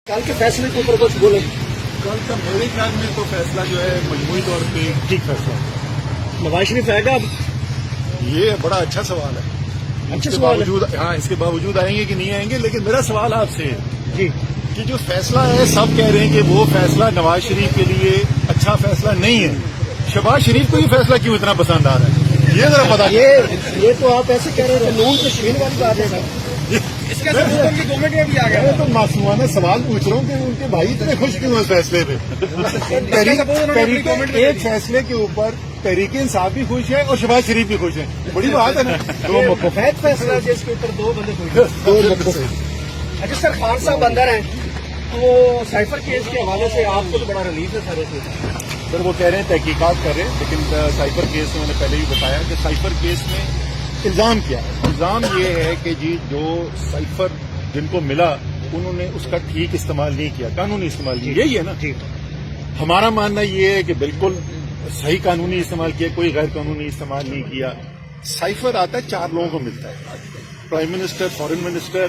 کل کے فیصلے کے اوپر کچھ بولیں. کل کا میرے خیال میں تو فیصلہ جو ہے مجموعی طور پہ ٹھیک فیصلہ ہے. نواز شریف آئے گا اب؟ یہ بڑا اچھا سوال ہے. اچھا سوال ہے. اس کے باوجود آئیں گے کہ نہیں آئیں گے، لیکن میرا سوال آپ سے ہے جی کہ جو فیصلہ ہے سب کہہ رہے ہیں کہ وہ فیصلہ نواز شریف کے لیے اچھا فیصلہ نہیں ہے. شہباز شریف کو یہ فیصلہ کیوں اتنا پسند آ رہا ہے، یہ ذرا پتا. یہ تو آپ ایسے کہہ رہے ہیں نون تشکیل والی بات ہے سر. اس کے ساتھ گورنمنٹ میں بھی آ گیا. میں تو معصومانہ سوال پوچھ رہا ہوں کہ ان کے بھائی اتنے خوش کیوں ہیں اس فیصلے پہ. ایک فیصلے کے اوپر تحریک انصاف بھی خوش ہے اور شہباز شریف بھی خوش ہے. بڑی بات ہے نا. دو متفق فیصلہ ہے جس کے اوپر دو بندے خوش ہیں. اچھا سر، خان صاحب اندر ہیں تو سائفر کیس کے حوالے سے آپ کو تو بڑا ریلیف ہے سارے سے. سر وہ کہہ رہے ہیں تحقیقات کر رہے ہیں، لیکن سائفر کیس میں نے پہلے ہی بتایا کہ سائفر کیس میں الزام کیا ہے. الزام یہ ہے کہ جی جو سائفر جن کو ملا انہوں نے اس کا ٹھیک استعمال نہیں کیا، قانونی استعمال نہیں. یہی ہے نا. ہمارا ماننا یہ ہے کہ بالکل صحیح قانونی استعمال کیا، کوئی غیر قانونی استعمال نہیں کیا. سائفر آتا ہے 4 لوگوں کو ملتا ہے، prime minister, foreign minister,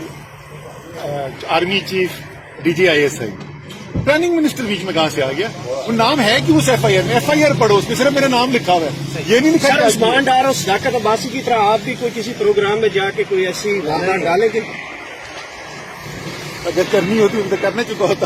army chief, D G I S I. Planning minister بیچ میں کہاں سے آ گیا؟ وہ نام ہے کہ اس ایف آئی آر میں، ایف آئی آر پڑھو، اس میں صرف میرا نام لکھا ہوا ہے، یہ نہیں لکھا. سر عثمان ڈار اور صداقت عباسی کی طرح آپ بھی کوئی کسی پروگرام میں جا کے کوئی ایسی واردات ڈالیں گے؟ اگر کرنی ہوتی ان تو کرنے چکا ہوتا.